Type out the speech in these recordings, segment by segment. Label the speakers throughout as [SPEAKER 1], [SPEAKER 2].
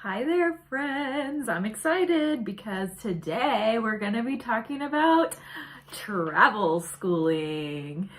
[SPEAKER 1] Hi there, friends. I'm excited because today we're going to be talking about travel schooling.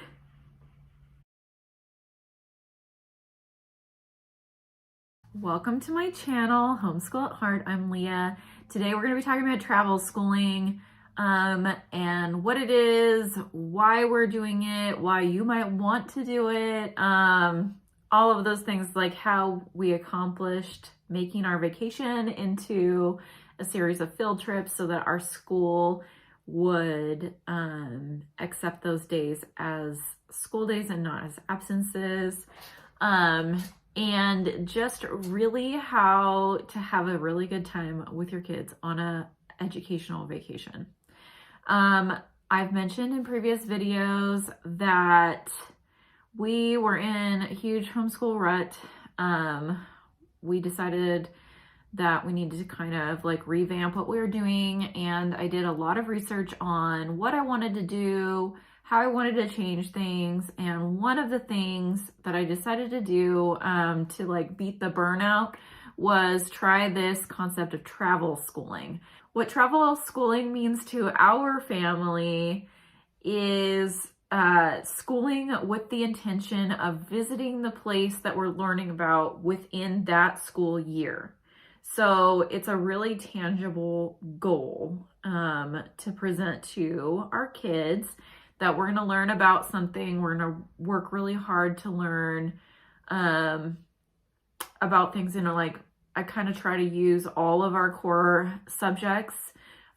[SPEAKER 1] Welcome to my channel, Homeschool at Heart. I'm Leah. Today we're going to be talking about travel schooling and what it is, why we're doing it, why you might want to do it, all of those things, like how we accomplished making our vacation into a series of field trips so that our school would accept those days as school days and not as absences. And just really how to have a really good time with your kids on a educational vacation. I've mentioned in previous videos that we were in a huge homeschool rut. We decided that we needed to kind of like revamp what we were doing, and I did a lot of research on what I wanted to do, how I wanted to change things. And one of the things that I decided to do to like beat the burnout was try this concept of travel schooling. What travel schooling means to our family is schooling with the intention of visiting the place that we're learning about within that school year. So it's a really tangible goal to present to our kids, that we're going to learn about something. We're going to work really hard to learn about things. Like I kind of try to use all of our core subjects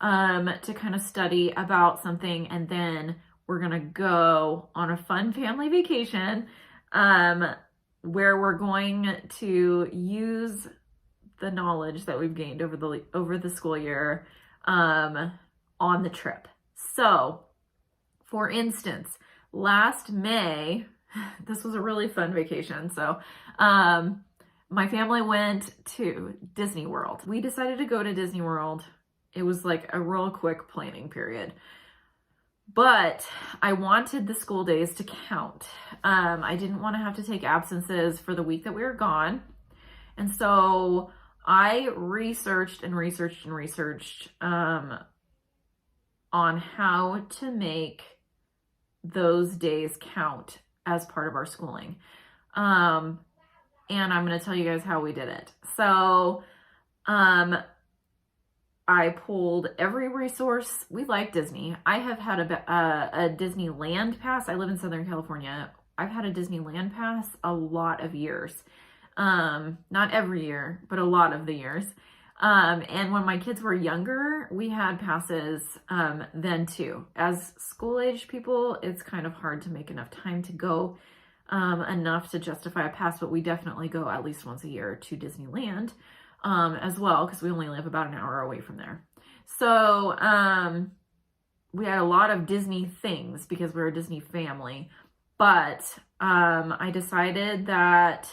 [SPEAKER 1] to kind of study about something, and then we're going to go on a fun family vacation where we're going to use the knowledge that we've gained over the school year on the trip. So, for instance, last May, this was a really fun vacation. So, my family went to Disney World. We decided to go to Disney World. It was like a real quick planning period. But I wanted the school days to count. I didn't want to have to take absences for the week that we were gone. And so I researched on how to make those days count as part of our schooling. And I'm going to tell you guys how we did it. So, I pulled every resource. We like Disney. I have had a Disneyland pass. I live in Southern California. I've had a Disneyland pass a lot of years. Not every year, but a lot of the years. And when my kids were younger, we had passes then too. As school-age people, it's kind of hard to make enough time to go enough to justify a pass, but we definitely go at least once a year to Disneyland as well, because we only live about an hour away from there. So we had a lot of Disney things because we're a Disney family, but I decided that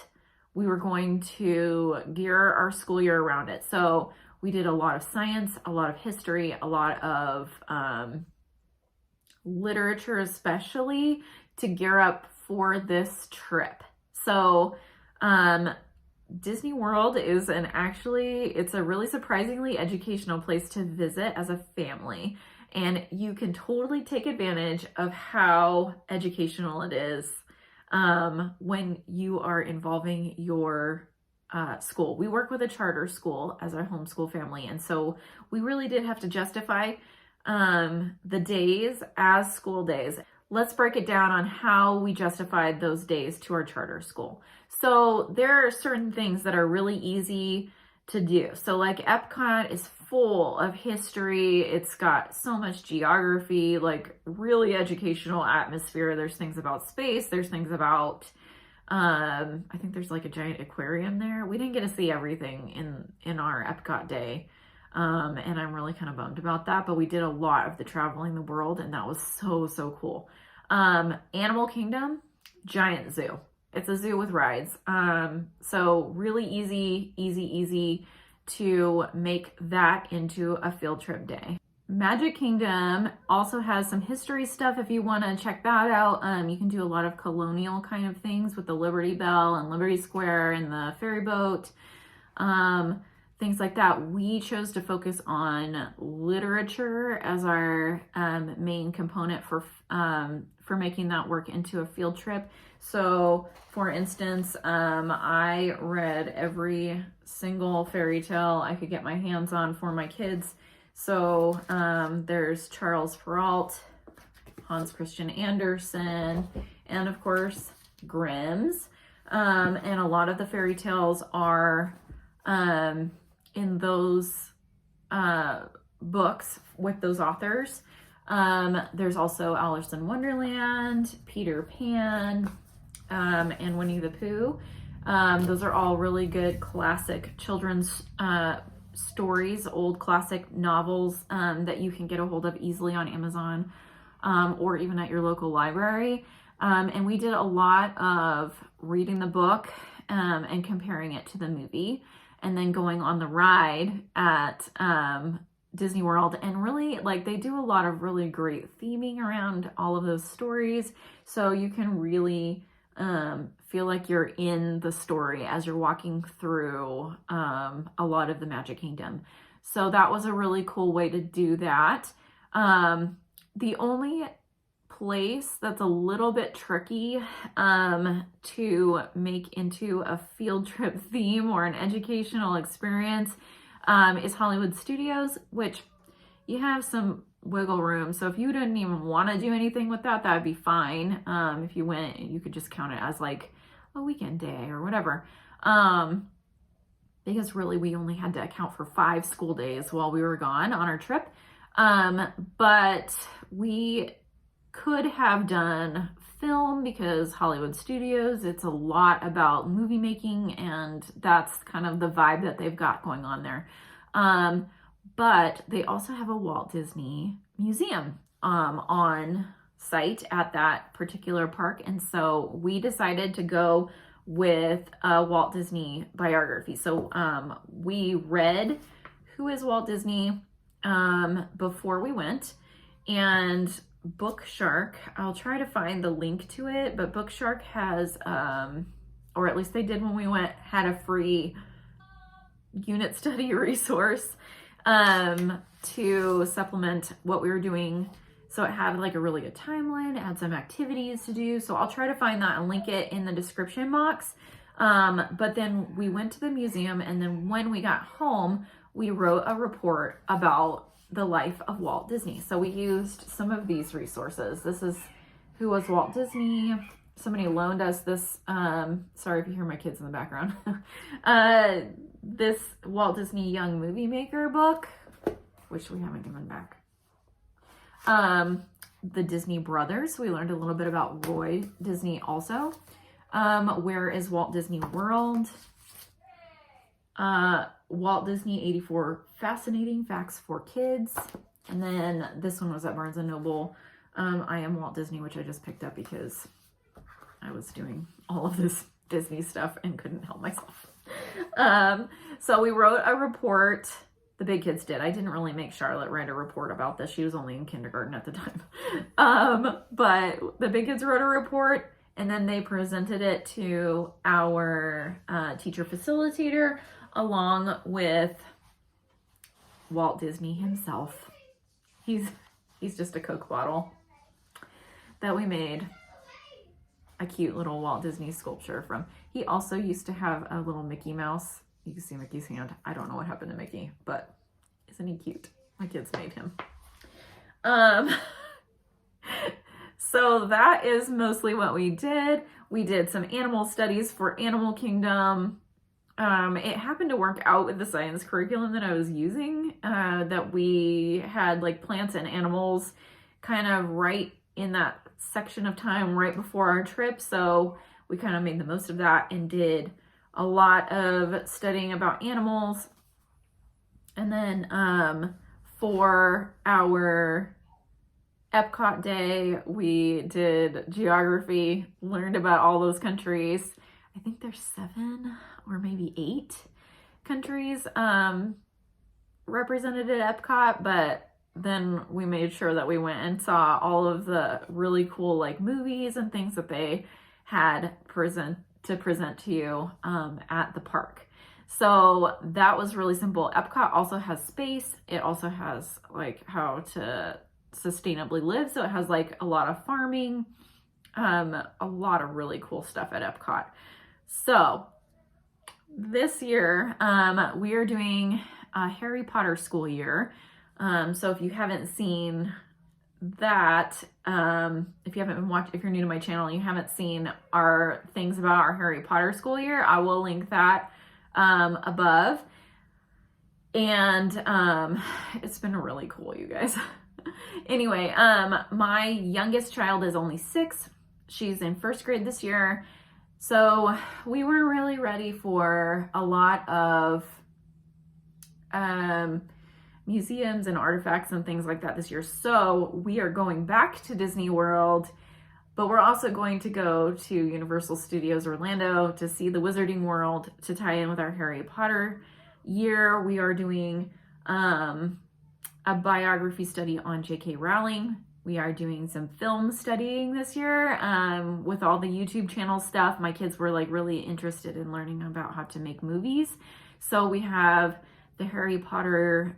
[SPEAKER 1] we were going to gear our school year around it. So we did a lot of science, a lot of history, a lot of literature, especially to gear up for this trip. So Disney World is it's a really surprisingly educational place to visit as a family. And you can totally take advantage of how educational it is when you are involving your school. We work with a charter school as our homeschool family. And so we really did have to justify the days as school days. Let's break it down on how we justified those days to our charter school. So there are certain things that are really easy to do. So like Epcot is full of history. It's got so much geography, like really educational atmosphere. There's things about space. There's things about, I think there's like a giant aquarium there. We didn't get to see everything in our Epcot day. And I'm really kind of bummed about that, but we did a lot of the traveling the world, and that was so cool. Animal Kingdom, giant zoo. It's a zoo with rides. So really easy to make that into a field trip day. Magic Kingdom also has some history stuff if you want to check that out. You can do a lot of colonial kind of things with the Liberty Bell and Liberty Square and the ferry boat. things like that. We chose to focus on literature as our main component for making that work into a field trip. So for instance, I read every single fairy tale I could get my hands on for my kids. So there's Charles Perrault, Hans Christian Andersen, and of course Grimm's. And a lot of the fairy tales are in those books with those authors. There's also Alice in Wonderland, Peter Pan, and Winnie the Pooh. Those are all really good classic children's stories, old classic novels that you can get a hold of easily on Amazon or even at your local library. And we did a lot of reading the book and comparing it to the movie, and then going on the ride at Disney World. And really, like, they do a lot of really great theming around all of those stories, so you can really feel like you're in the story as you're walking through a lot of the Magic Kingdom. So that was a really cool way to do that. The only place that's a little bit tricky to make into a field trip theme or an educational experience is Hollywood Studios, which you have some wiggle room. So if you didn't even want to do anything with that, that'd be fine. If you went, you could just count it as like a weekend day or whatever. Because really we only had to account for 5 school days while we were gone on our trip. But we could have done film because Hollywood Studios, it's a lot about movie making, and that's kind of the vibe that they've got going on there. But they also have a Walt Disney Museum on site at that particular park. And so we decided to go with a Walt Disney biography. So we read Who is Walt Disney before we went, and Bookshark, I'll try to find the link to it, but Bookshark has, or at least they did when we went, had a free unit study resource to supplement what we were doing. So it had like a really good timeline, it had some activities to do. So I'll try to find that and link it in the description box. But then we went to the museum, and then when we got home, we wrote a report about the life of Walt Disney. So we used some of these resources. This is Who was Walt Disney. Somebody loaned us this, sorry if you hear my kids in the background, this Walt Disney Young Movie Maker book, which we haven't given back. The Disney Brothers, we learned a little bit about Roy Disney also. Where is Walt Disney World? Walt Disney 84 Fascinating Facts for Kids. And then this one was at Barnes & Noble. I Am Walt Disney, which I just picked up because I was doing all of this Disney stuff and couldn't help myself. So we wrote a report. The big kids did. I didn't really make Charlotte write a report about this. She was only in kindergarten at the time. But the big kids wrote a report, and then they presented it to our teacher facilitator, along with Walt Disney himself. He's just a Coke bottle that we made a cute little Walt Disney sculpture from. He also used to have a little Mickey Mouse. You can see Mickey's hand. I don't know what happened to Mickey, but isn't he cute? My kids made him. So that is mostly what we did. We did some animal studies for Animal Kingdom. It happened to work out with the science curriculum that I was using, that we had like plants and animals kind of right in that section of time right before our trip. So we kind of made the most of that and did a lot of studying about animals. And then for our Epcot day, we did geography, learned about all those countries. I think there's 7 or maybe 8 countries represented at Epcot, but then we made sure that we went and saw all of the really cool like movies and things that they had to present to you at the park. So that was really simple. Epcot also has space. It also has like how to sustainably live. So it has like a lot of farming, a lot of really cool stuff at Epcot. So this year, we are doing a Harry Potter school year. So if you haven't seen that, if you haven't been watching, if you're new to my channel and you haven't seen our things about our Harry Potter school year, I will link that above. And it's been really cool, you guys. Anyway, my youngest child is only 6. She's in 1st grade this year. So we weren't really ready for a lot of museums and artifacts and things like that this year. So we are going back to Disney World, but we're also going to go to Universal Studios Orlando to see the Wizarding World to tie in with our Harry Potter year. We are doing a biography study on J.K. Rowling. We are doing some film studying this year with all the YouTube channel stuff. My kids were like really interested in learning about how to make movies. So we have the Harry Potter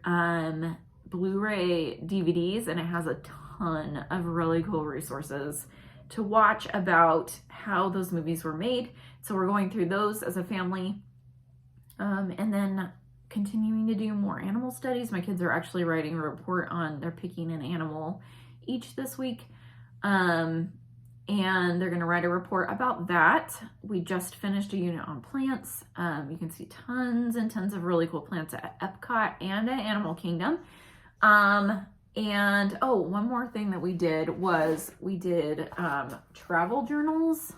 [SPEAKER 1] Blu-ray DVDs, and it has a ton of really cool resources to watch about how those movies were made. So we're going through those as a family, and then continuing to do more animal studies. My kids are actually writing a report on, they're picking an animal each this week, and they're going to write a report about that. We just finished a unit on plants. You can see tons and tons of really cool plants at Epcot and at Animal Kingdom. And oh, one more thing that we did was we did travel journals.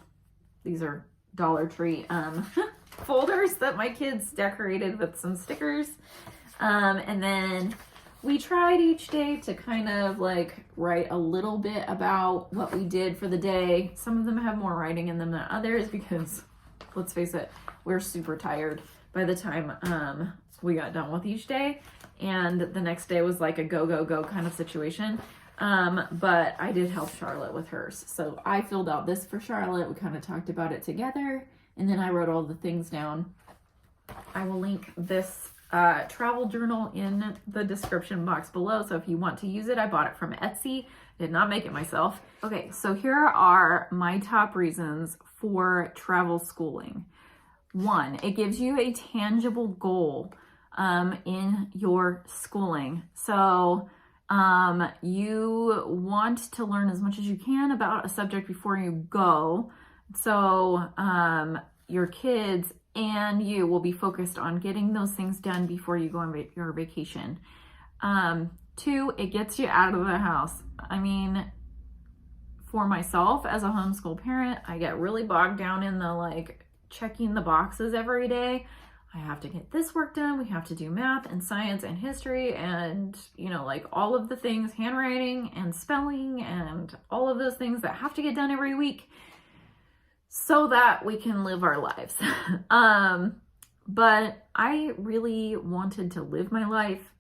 [SPEAKER 1] These are Dollar Tree folders that my kids decorated with some stickers. And then we tried each day to kind of like write a little bit about what we did for the day. Some of them have more writing in them than others because, let's face it, we're super tired by the time we got done with each day. And the next day was like a go, go, go kind of situation. But I did help Charlotte with hers. So I filled out this for Charlotte. We kind of talked about it together. And then I wrote all the things down. I will link this travel journal in the description box below. So if you want to use it, I bought it from Etsy. Did not make it myself. Okay, so here are my top reasons for travel schooling. 1, it gives you a tangible goal in your schooling. So you want to learn as much as you can about a subject before you go. So your kids and you will be focused on getting those things done before you go on your vacation. 2, it gets you out of the house. I mean, for myself as a homeschool parent, I get really bogged down in the like checking the boxes every day. I have to get this work done. We have to do math and science and history and, you know, like all of the things, handwriting and spelling and all of those things that have to get done every week so that we can live our lives. But I really wanted to live my life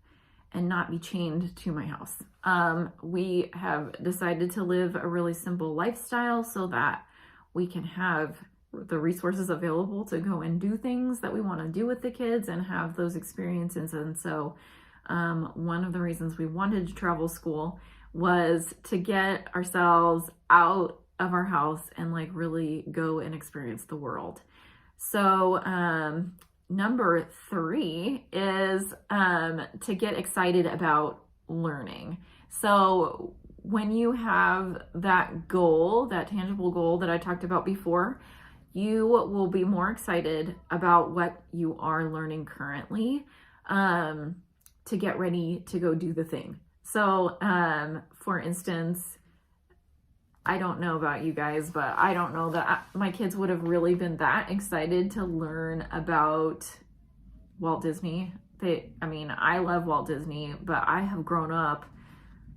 [SPEAKER 1] and not be chained to my house. We have decided to live a really simple lifestyle so that we can have the resources available to go and do things that we want to do with the kids and have those experiences. And so one of the reasons we wanted to travel school was to get ourselves out of our house and like really go and experience the world. So number 3 is to get excited about learning. So when you have that goal, that tangible goal that I talked about before, you will be more excited about what you are learning currently to get ready to go do the thing. So for instance, I don't know about you guys, but I don't know that my kids would have really been that excited to learn about Walt Disney. I love Walt Disney, but I have grown up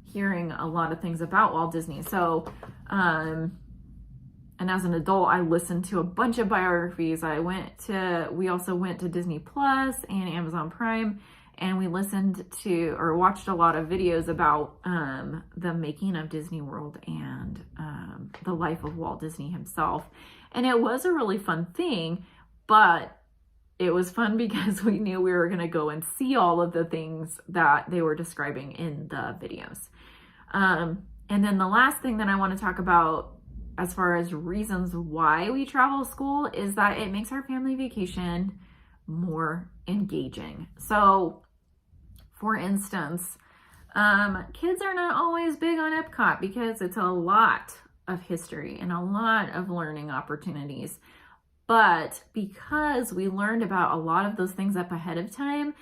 [SPEAKER 1] hearing a lot of things about Walt Disney. So, and as an adult, I listened to a bunch of biographies. We also went to Disney Plus and Amazon Prime, and we listened to or watched a lot of videos about the making of Disney World and the life of Walt Disney himself. And it was a really fun thing, but it was fun because we knew we were going to go and see all of the things that they were describing in the videos. And then the last thing that I want to talk about as far as reasons why we travel school is that it makes our family vacation more engaging. So, for instance, kids are not always big on Epcot because it's a lot of history and a lot of learning opportunities. But because we learned about a lot of those things up ahead of time,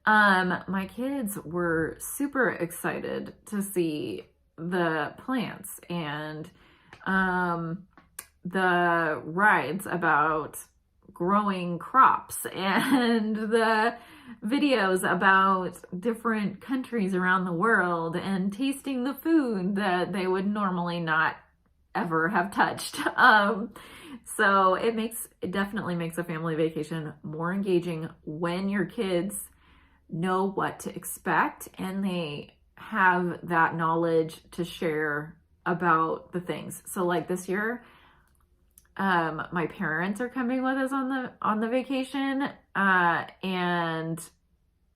[SPEAKER 1] my kids were super excited to see the plants and the rides about growing crops and the videos about different countries around the world and tasting the food that they would normally not ever have touched. So it definitely makes a family vacation more engaging when your kids know what to expect and they have that knowledge to share about the things. So like this year, my parents are coming with us on the vacation, and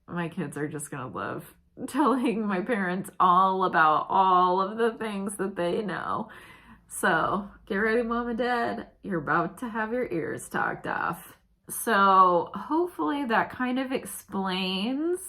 [SPEAKER 1] my kids are just gonna love telling my parents all about all of the things that they know. So get ready, Mom and Dad. You're about to have your ears talked off. So hopefully that kind of explains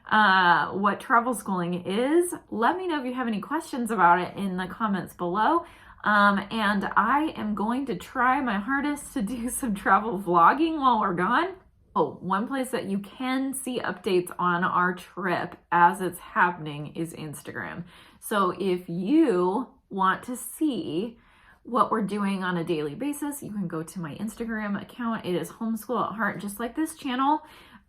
[SPEAKER 1] what travel schooling is. Let me know if you have any questions about it in the comments below. And I am going to try my hardest to do some travel vlogging while we're gone. Oh, one place that you can see updates on our trip as it's happening is Instagram. So if you want to see what we're doing on a daily basis, you can go to my Instagram account. It is Homeschool at Heart, just like this channel.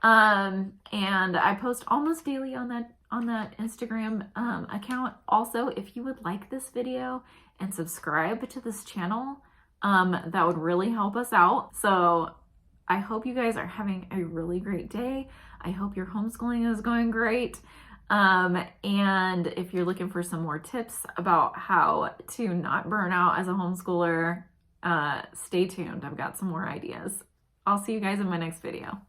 [SPEAKER 1] And I post almost daily on that Instagram account. Also, if you would like this video and subscribe to this channel, that would really help us out. So I hope you guys are having a really great day. I hope your homeschooling is going great. And if you're looking for some more tips about how to not burn out as a homeschooler, stay tuned. I've got some more ideas. I'll see you guys in my next video.